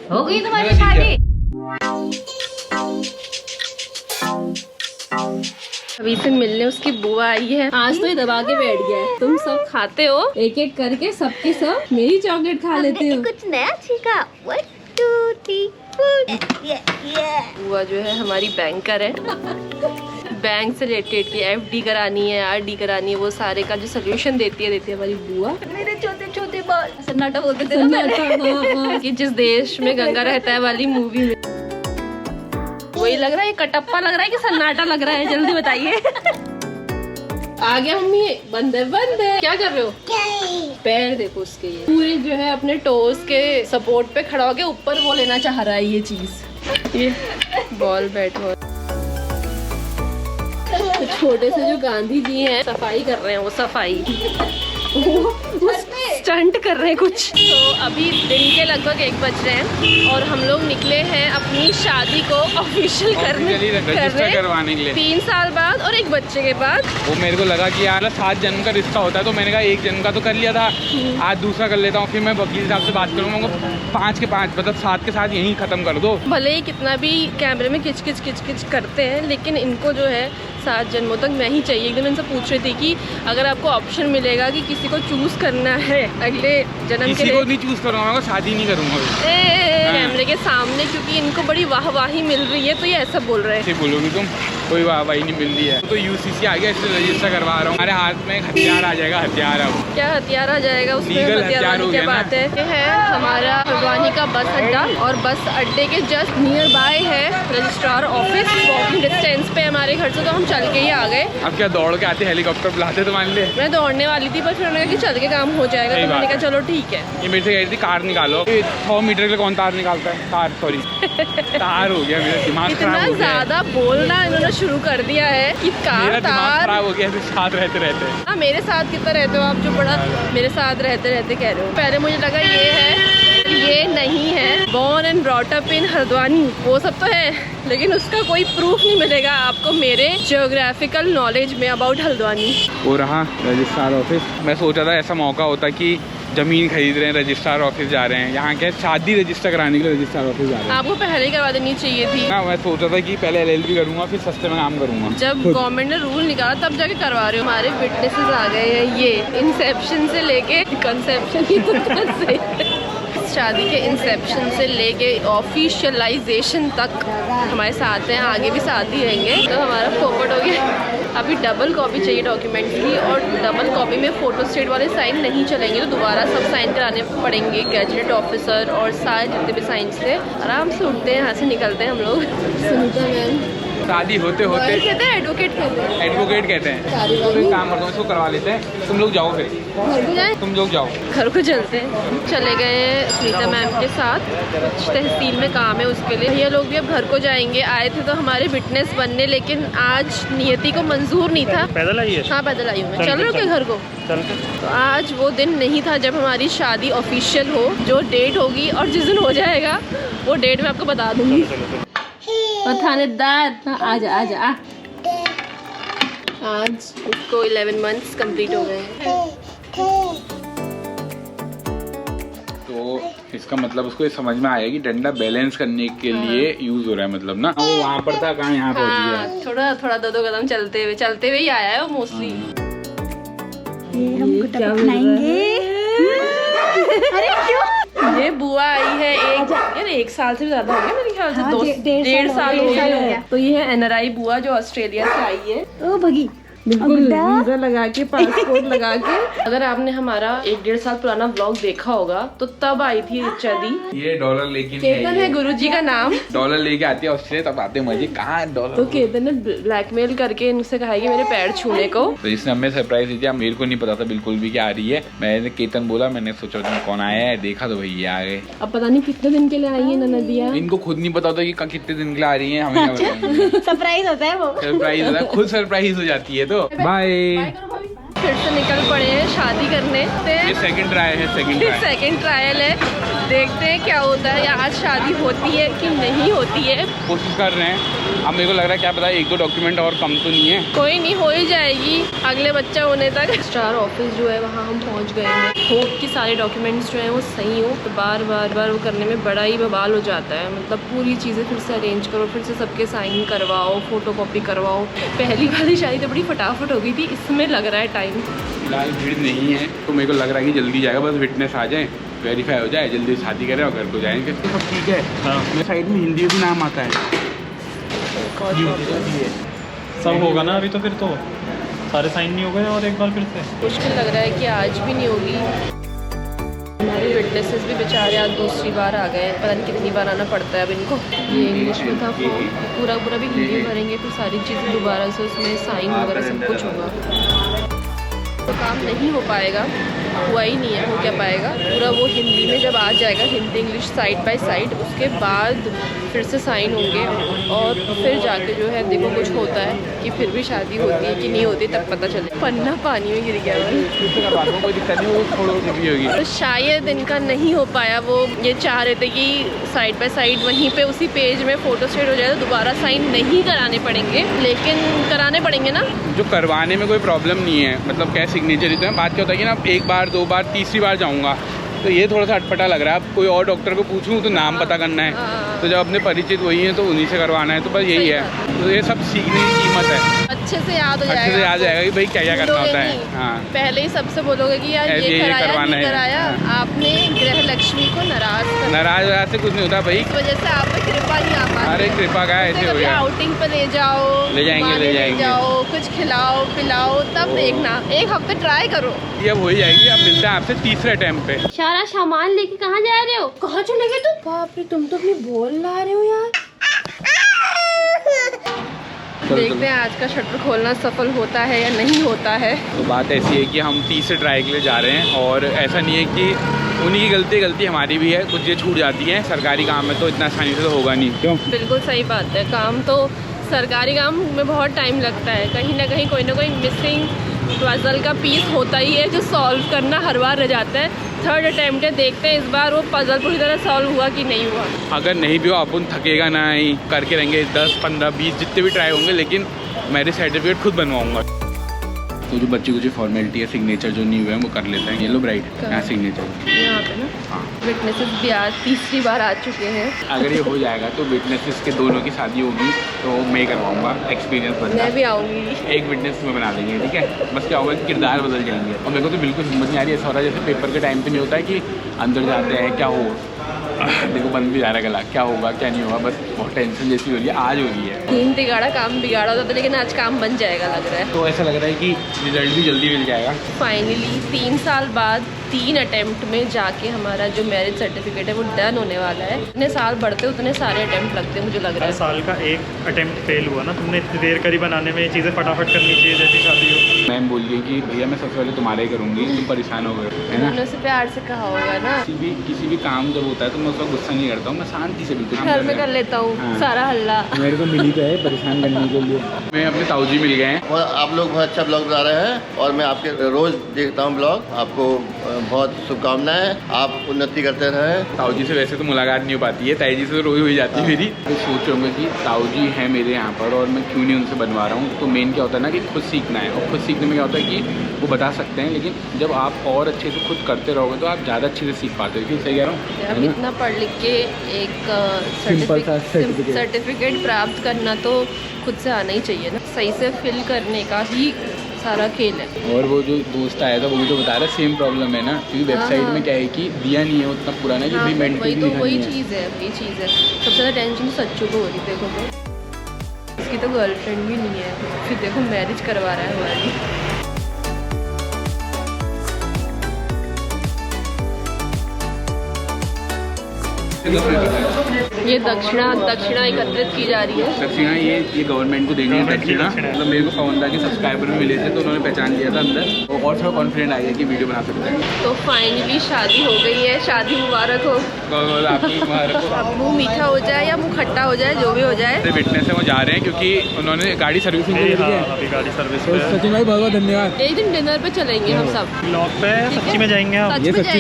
हो गई तुम्हारी शादी? अभी से मिलने उसकी बुआ आई है। आज तो ये दबा के बैठ गया है। तुम सब खाते हो एक एक करके, सबके सब मेरी चॉकलेट खा लेते हो। कुछ नया सीखा। 1 2 3 बुआ जो है हमारी बैंकर है। बैंक से रिलेटेड की FD करानी है, RD करानी है, वो सारे का जो सोल्यूशन देती है हमारी बुआ। मेरे छोटे छोटे बाल सन्नाटा बोलते थे ना पहले। कि जिस देश में गंगा रहता है वाली मूवी में वही लग रहा है। कटप्पा लग रहा है कि सन्नाटा लग रहा है? जल्दी बताइए। आ गया मम्मी। बंद है। क्या कर रहे हो? पैर देखो उसके, ये पूरे जो है अपने टोज के सपोर्ट पे खड़ा होके ऊपर वो लेना चाह रहा है ये चीज। ये बॉल बैट बॉल। तो छोटे से जो गांधी जी हैं सफाई कर रहे हैं, वो सफाई स्टंट कर रहे हैं कुछ। तो अभी दिन के लगभग 1 बज रहे हैं और हम लोग निकले हैं अपनी शादी को ऑफिशियल करवाने के लिए 3 साल बाद और 1 बच्चे के बाद। वो मेरे को लगा कि यार 7 जन्म का रिश्ता होता है, तो मैंने कहा 1 जन्म का तो कर लिया था, आज दूसरा कर लेता हूँ। फिर मैं वकील साहब से बात करूँगा, 5 के 5 मतलब 7 के साथ यहीं खत्म कर दो। भले ही कितना भी कैमरे में किच किच करते हैं, लेकिन इनको जो है 7 जन्मों तक मैं ही चाहिए। एक दिन इनसे पूछ रही थी कि अगर आपको ऑप्शन मिलेगा कि किसी को चूज करना है अगले जन्म के लिए, को नहीं चूज करूँगा, मैं शादी नहीं करूँगा कैमरे के सामने, क्योंकि इनको बड़ी वाहवाही मिल रही है, तो ये ऐसा बोल रहे हैं। बोलोगी तुम, कोई वाहवाही नहीं मिल रही है। तो UCC आ गया, इसलिए रजिस्टर करवा रहा हूँ। हमारे हाथ में एक हथियार आ जाएगा। हथियार अब क्या हथियार आ जाएगा? उसमें हथियार हो क्या गया बात है। ये है हमारा हल्द्वानी का बस अड्डा और बस अड्डे के जस्ट नियर बाय है रजिस्ट्रार ऑफिस। वॉकिंग डिस्टेंस पे हमारे घर से, तो हम चल के ही आ गए। अब क्या दौड़ के आते, हेलीकॉप्टर बुलाते तुम्हारे लिए? मैं दौड़ने वाली थी, पर फिर उन्होंने कहा कि चल के काम हो जाएगा, तो मैंने कहा चलो ठीक है। ये मेरे से कह रही थी कार निकालो। 100 मीटर के लिए कौन तार निकालता है? तार, सॉरी तार हो गया। मेरा दिमाग इतना ज्यादा बोलना इन्होंने शुरू कर दिया है कि कार तार खराब हो गया साथ रहते रहते। हाँ, मेरे साथ कितना रहते हो आप, जो बड़ा मेरे साथ रहते रहते कह रहे हो। पहले मुझे लगा ये है, ये नहीं है। Born and brought up in Haldwani, वो सब तो है, लेकिन उसका कोई प्रूफ नहीं मिलेगा आपको मेरे जियोग्राफिकल नॉलेज में अबाउट हल्द्वानी। वो रहा रजिस्ट्रार ऑफिस। मैं सोचा था ऐसा मौका होता कि जमीन खरीद रहे हैं, रजिस्ट्रार ऑफिस जा रहे हैं। यहाँ क्या शादी रजिस्टर कराने के लिए रजिस्ट्रार ऑफिस जा रहे हैं। आपको पहले ही करवा देनी चाहिए थी ना। मैं सोचा था कि पहले LLB करूँगा, फिर सस्ते में काम करूँगा। जब गवर्नमेंट ने रूल निकाला तब जाके करवा रहे हो। हमारे विटनेसेस आ गए हैं, ये इंसेप्शन से लेके कंसेप्शन की तरह से शादी के इंसेप्शन से लेके ऑफिशियलाइजेशन तक हमारे साथ हैं, आगे भी साथ ही रहेंगे। तो हमारा फोकट हो गया। अभी डबल कॉपी चाहिए डॉक्यूमेंट की, और डबल कॉपी में फोटो स्टेट वाले साइन नहीं चलेंगे, तो दोबारा सब साइन कराने पड़ेंगे। गैजेट ऑफिसर और सारे जितने भी साइन थे। आराम से उठते हैं, यहाँ से निकलते हैं हम लोग। सुनीता मैम शादी होते होते कहते हैं एडवोकेट कहते हैं। एडवोकेट कहते हैं। तो एक काम करता हूँ, इसको करवा लेते हैं। तुम लोग जाओ, फिर घर को जाए, तुम लोग जाओ। घर को चलते हैं। चले गए सुनीता मैम के साथ, कुछ तहसील में काम है उसके लिए। ये लोग भी अब घर को जाएंगे। आए थे तो हमारे विटनेस बनने, लेकिन आज नियति को मंजूर नहीं था। पैदल आई है? हाँ, पैदल आई हूँ मैं। चल रहे हो क्या घर को? तो आज वो दिन नहीं था जब हमारी शादी ऑफिशियल हो। जो डेट होगी और जिस दिन हो जाएगा वो डेट मैं आपको बता दूंगी। और थानेदार आजा आजा आ। आज उसको 11 मंथ्स कंप्लीट हो गए हैं। तो इसका मतलब उसको ये समझ में आया कि डंडा बैलेंस करने के लिए यूज हो रहा है, मतलब ना। वो वहाँ पर था, कहाँ यहाँ पहुँच गया। थोड़ा थोड़ा 2-2 कदम चलते हुए ही आया है वो मोस्टली। हम गुड्डा बनाएंगे। अरे क्यों? ये बुआ आई है यार 1 साल से भी ज्यादा हो गया मेरे ख्याल से। 1.5 साल हो गया। तो ये है NRI बुआ जो ऑस्ट्रेलिया से आई है। ओ भगी, बिल्कुल वीजा लगा के, पासपोर्ट लगा के। अगर आपने हमारा 1-1.5 साल पुराना व्लॉग देखा होगा तो तब आई थी रिचा दी। ये डॉलर लेके केतन है गुरुजी का नाम। डॉलर लेके आती है ऑस्ट्रेलिया, तब आते मजे। कहाँ डॉलर? तो केतन ने ब्लैकमेल करके इनसे कहा कि मेरे पैर छूने को। तो इसने हमें सरप्राइज दिया। मेरे को नहीं पता था बिल्कुल भी क्या आ रही है। मैंने केतन बोला, मैंने सोचा कौन आया है, देखा तो भैया आ गए। अब पता नहीं कितने दिन के लिए आई है ननदिया। इनको खुद नहीं पता होता कि कितने दिन के लिए आ रही है। हमें सरप्राइज होता है वो। सरप्राइज होता है, खुद सरप्राइज हो जाती है। तो बाय। फिर से निकल पड़े हैं शादी करने। ये सेकंड ट्रायल है। सेकंड ट्रायल है। देखते हैं क्या होता है, या आज शादी होती है कि नहीं होती है। कोशिश कर रहे हैं। अब मेरे को लग रहा है क्या पता 1-2 डॉक्यूमेंट और कम तो नहीं है। कोई नहीं, हो ही जाएगी अगले बच्चा होने तक। स्टार ऑफिस जो है वहाँ हम पहुँच गए हैं। होप कि सारे डॉक्यूमेंट्स जो हैं वो सही हो। तो बार बार वो करने में बड़ा ही बवाल हो जाता है। मतलब पूरी चीज़ें फिर से अरेंज करो, फिर से सबके साइन करवाओ, फोटो कॉपी करवाओ। पहली वाली शादी तो बड़ी फटाफट हो गई थी, इसमें लग रहा है टाइम। फिलहाल भीड़ नहीं है तो मेरे को लग रहा है कि जल्दी जाएगा, बस विटनेस आ जाए, वेरीफाई हो जाए, जल्दी शादी करें और घर को जाएंगे। तो सब ठीक है। हाँ मेरे साइड में हिंदी भी नाम आता है। सब होगा ना अभी तो, फिर तो सारे साइन नहीं हो गए और एक बार फिर से मुश्किल लग रहा है कि आज भी नहीं होगी। हमारे विटनेसेस भी बेचारे आज दूसरी बार आ गए। पता नहीं कितनी बार आना पड़ता है अब इनको। ये इंग्लिश में था फॉर्म, पूरा भी हिंदी में भरेंगे, फिर सारी चीज़ें दोबारा से उसमें साइन वगैरह सब कुछ होगा। तो काम नहीं हो पाएगा, हुआ ही नहीं है, हो क्या पाएगा। पूरा वो हिंदी में जब आ जाएगा, Hindi English side by side, उसके बाद फिर से साइन होंगे और फिर जाके जो है देखो कुछ होता है कि फिर भी शादी होती है कि नहीं होती, तब पता चले। पन्ना पानी में गिर गया है। कोई दिक्कत नहीं, वो थोड़ा भी होगी। तो शायद इनका नहीं हो पाया। वो ये चाह रहे थे कि साइड बाय साइड वहीं पे उसी पेज में फ़ोटो स्टेट हो जाए, तो दोबारा साइन नहीं कराने पड़ेंगे, लेकिन कराने पड़ेंगे ना। जो करवाने में कोई प्रॉब्लम नहीं है, मतलब क्या सिग्नेचर ही तो है। बात क्या होता है कि ना 1 बार 2 बार तीसरी बार जाऊँगा तो ये थोड़ा सा अटपटा लग रहा है। अब कोई और डॉक्टर को पूछूं तो नाम पता करना है, तो जब अपने परिचित वही हैं तो उन्हीं से करवाना है। तो बस यही है। तो ये सब सीखने की कीमत है। अच्छे से याद हो जाएगा, अच्छे से याद जाएगा कि भाई क्या क्या करना होता है। हाँ, पहले ही सबसे बोलोगे कि यार ये कराया करवाना नहीं है। कराया। आपने ग्रह लक्ष्मी को नाराज से कुछ नहीं होता भाई, इस वजह से आप पे कृपा नहीं आ पाती। अरे कृपा का ऐसे हो गया। आउटिंग पे ले जाओ, ले जाएंगे। जाओ, कुछ खिलाओ पिलाओ, तब देखना। 1 हफ्ते ट्राई करो, ये अब हो ही जाएगी। अब मिलते हैं आपसे तीसरे अटेम्प्ट पे। सारा सामान लेके कहाँ जा रहे हो? कहाँ चलेगे तुम? बाप रे, तुम तो अपनी बॉल ला रहे हो यार। देखते हैं आज का शटर खोलना सफल होता है या नहीं होता है। तो बात ऐसी है कि हम तीसरे ट्राई के लिए जा रहे हैं और ऐसा नहीं है कि उन्हीं की गलती हमारी भी है। कुछ चीज़ें छूट जाती हैं, सरकारी काम में तो इतना आसानी से तो होगा नहीं। क्यों? बिल्कुल सही बात है। काम तो सरकारी काम में बहुत टाइम लगता है। कहीं ना कहीं कोई ना कोई मिसिंग पजल का पीस होता ही है जो सॉल्व करना हर बार रह जाता है। 3rd अटेम्प्ट है, देखते हैं इस बार वो पजल पूरी तरह सॉल्व हुआ कि नहीं हुआ। अगर नहीं भी हो अपन थकेगा ना ही, करके रहेंगे 10, 15, 20 जितने भी ट्राई होंगे, लेकिन मैरिज सर्टिफिकेट खुद बनवाऊंगा। तो जो बच्चे को जो फॉर्मेलिटी है, सिग्नेचर जो नहीं हुए हैं वो कर लेते हैं। ये लो ब्राइड, यहाँ सिग्नेचर यहाँ पे ना। हाँ, विटनेसेस भी आज तीसरी बार आ चुके हैं। अगर ये हो जाएगा तो विटनेसेस के दोनों की शादी होगी तो मैं करवाऊंगा। एक्सपीरियंस बनना, मैं भी आऊँगी। एक विटनेस में बना देंगे, ठीक है। बस क्या होगा कि किरदार बदल जाएंगे। और मेरे को तो बिल्कुल हिम्मत नहीं आ रही है। ऐसा हो रहा है जैसे पेपर के टाइम पे नहीं होता है कि अंदर जाते हैं क्या हो, देखो बंद भी जा रहा है गला, क्या होगा क्या नहीं होगा, बस बहुत टेंशन जैसी हो रही है। आज हो रही है। खून बिगाड़ा काम बिगाड़ा होता था, लेकिन आज काम बन जाएगा लग रहा है। तो ऐसा लग रहा है कि रिजल्ट भी जल्दी मिल जाएगा। फाइनली 3 साल बाद 3 अटेम्प्ट में जाके हमारा जो मैरिज सर्टिफिकेट है वो डन होने वाला है। इतने साल बढ़ते उतने सारे अटेम्प्ट लगते हैं, मुझे लग रहा हर है। साल का एक अटेम्प्ट फेल हुआ ना। तुमने इतनी देर करी बनाने में, चीज़ें फटाफट करनी चाहिए जैसी शादी हो। मैम बोल रही है कि भैया मैं सबसे पहले तुम्हारे ही करूँगी, तुम परेशान हो गए, है ना। उन्होंने से प्यार से कहा होगा ना। किसी भी काम जब होता है तो मैं उसका गुस्सा नहीं करता हूँ, मैं शांति से बिल्कुल घर में कर लेता हूँ हाँ। सारा हल्ला। मेरे को मिली तो है परेशान करने के लिए। मैं अपने ताऊजी मिल गए हैं और आप लोग बहुत अच्छा ब्लॉग बना रहे हैं और मैं आपके रोज़ देखता हूँ ब्लॉग। आपको बहुत शुभकामनाएं, आप उन्नति करते रहें। ताऊजी से वैसे तो मुलाकात नहीं हो पाती है, ताई जी से तो रोज हो ही जाती है मेरी। तो सोच रहा हूँ कि ताऊजी है मेरे यहाँ पर और मैं क्यों नहीं उनसे बनवा रहा हूँ। तो मेन क्या होता है ना कि खुद सीखना है, और खुद सीखने में क्या होता है कि वो बता सकते हैं, लेकिन जब आप और अच्छे से खुद करते रहोगे तो आप ज़्यादा अच्छे से सीख पाते हो। क्यों सही कह रहा हूँ? अब इतना पढ़ लिख के एक सर्टिफिकेट प्राप्त करना तो खुद से आना ही चाहिए ना। सही से फिल करने का ही सारा खेल है। और वो जो दोस्त आया था वो भी तो बता रहा है सेम प्रॉब्लम है ना, क्योंकि वेबसाइट में क्या है कि दिया नहीं है उतना पुराना कि हाँ, भी मेंटेन वही नहीं है। चीज़ है, वही चीज़ है। सबसे ज़्यादा टेंशन तो सच्चू को हो रही। देखो तो इसकी तो गर्लफ्रेंड भी नहीं है, फिर देखो मैरिज करवा रहा है हमारी। ये दक्षिणा एकत्रित की जा रही है। दक्षिणा ये गवर्नमेंट को देनी है दक्षिणा। मतलब मेरे को पवनदा के सब्सक्राइबर भी मिले थे तो उन्होंने पहचान लिया था अंदर, और थोड़ा कॉन्फिडेंट आ गया कि वीडियो बना सकते हैं। तो फाइनली शादी हो गई है, शादी मुबारक हो। आपकी मुबारक हो। अब मुँह मीठा हो जाए या मुँह खट्टा हो जाए, जो भी हो जाए। विटनेस है वो जा रहे हैं क्योंकि उन्होंने गाड़ी सर्विसिंग के लिए अभी गाड़ी सर्विस तो सचिन भाई बहुत बहुत धन्यवाद। एक दिन डिनर पे चलेंगे हम सब, ब्लॉग पे सच्ची में जाएंगे आप। सच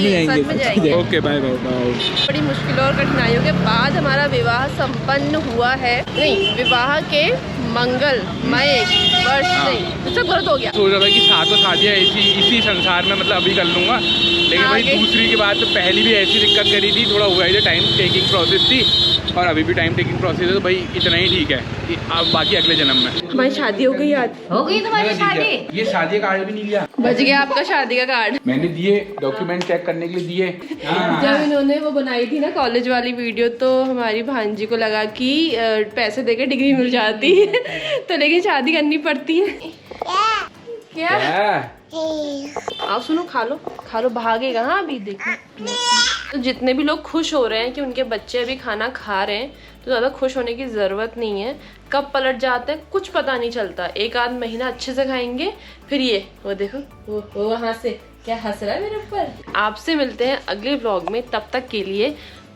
में जाएंगे। Okay bye bye bye. बड़ी मुश्किलों और कठिनाइयों के बाद हमारा विवाह संपन्न हुआ है। नहीं, विवाह के मंगलमय वर्ष नहीं, सब गलत हो गया। सोच रहा था कि सातों शादियाँ इसी संसार में मतलब अभी कर लूँगा, लेकिन भाई दूसरी के बाद तो पहली भी ऐसी दिक्कत करी थी, थोड़ा हुआ है, टाइम टेकिंग प्रोसेस थी और अभी भी टाइम टेकिंग प्रोसेस है, तो भाई इतना ही ठीक है। अब बाकी अगले जन्म में हमारी शादी हो गई आज। हो गई तुम्हारी शादी? ये शादी कार्ड भी नहीं लिया। बच गया आपका शादी का कार्ड। मैंने दिए डॉक्यूमेंट चेक करने के लिए दिए। जब इन्होंने वो बनाई थी ना कॉलेज वाली वीडियो, तो हमारी भांजी को लगा कि पैसे देके डिग्री मिल जाती है तो लेकिन शादी करनी पड़ती है। क्या आप सुनो, खा लो, भागेगा। हाँ अभी देखो, तो जितने भी लोग खुश हो रहे हैं कि उनके बच्चे अभी खाना खा रहे हैं, तो ज़्यादा खुश होने की ज़रूरत नहीं है। कब पलट जाते हैं कुछ पता नहीं चलता। एक आध महीना अच्छे से खाएंगे, फिर ये वो देखो वो वहाँ से क्या हंस रहा है मेरे ऊपर। आपसे मिलते हैं अगले व्लॉग में, तब तक के लिए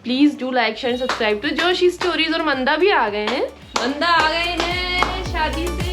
please do like share subscribe to Joshi stories. और मंदा भी आ गए हैं, मंदा आ गए हैं शादी से।